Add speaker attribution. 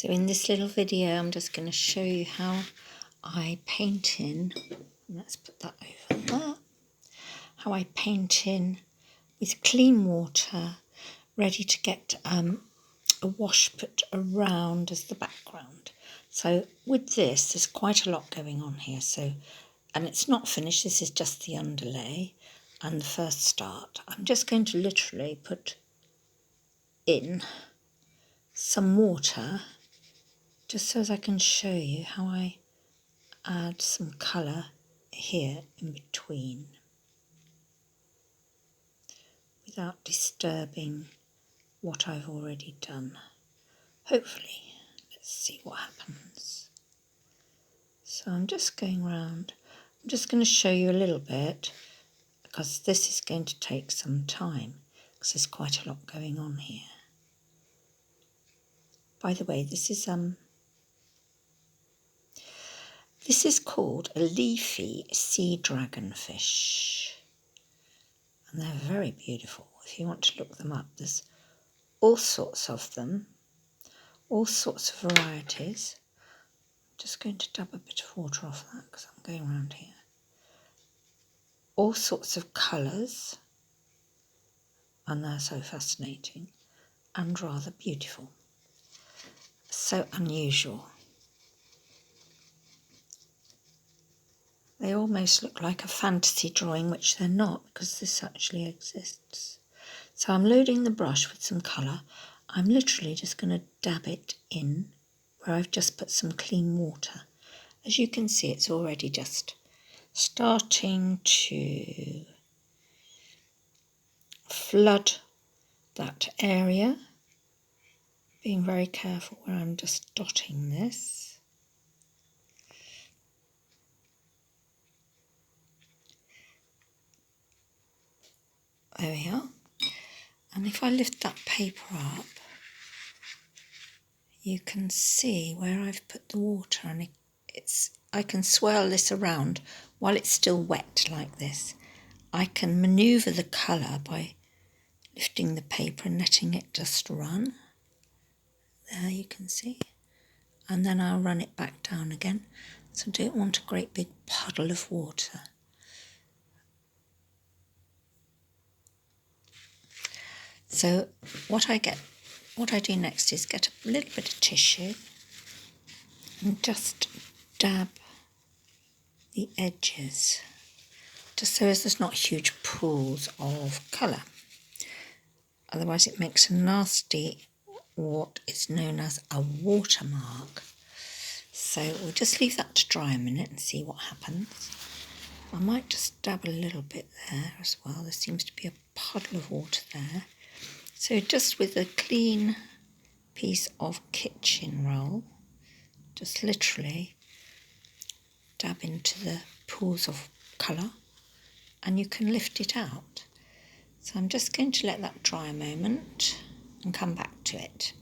Speaker 1: So in this little video I'm just going to show you how I paint in, let's put that over there, how I paint in with clean water, ready to get a wash put around as the background. So with this there's quite a lot going on here, and it's not finished, this is just the underlay and the first start. I'm just going to literally put in some water just so as I can show you how I add some colour here in between without disturbing what I've already done. Hopefully, let's see what happens. So I'm just going round. I'm just going to show you a little bit because this is going to take some time because there's quite a lot going on here. By the way, this is called a Leafy SeaDragon Fish, and they're very beautiful. If you want to look them up, there's all sorts of them, all sorts of varieties. I'm just going to dab a bit of water off that because I'm going around here. All sorts of colours, and they're so fascinating and rather beautiful. So unusual. They almost look like a fantasy drawing, which they're not because this actually exists. So I'm loading the brush with some colour. I'm literally just going to dab it in where I've just put some clean water. As you can see, it's already just starting to flood that area. Being very careful where I'm just dotting this. There we are. And if I lift that paper up, you can see where I've put the water, and I can swirl this around while it's still wet like this. I can manoeuvre the colour by lifting the paper and letting it just run. There you can see. And then I'll run it back down again. So I don't want a great big puddle of water. So what I do next is get a little bit of tissue and just dab the edges, just so as there's not huge pools of colour. Otherwise it makes a nasty, what is known as a watermark. So we'll just leave that to dry a minute and see what happens. I might just dab a little bit there as well. There seems to be a puddle of water there. So just with a clean piece of kitchen roll, just literally dab into the pools of colour and you can lift it out. So I'm just going to let that dry a moment and come back to it.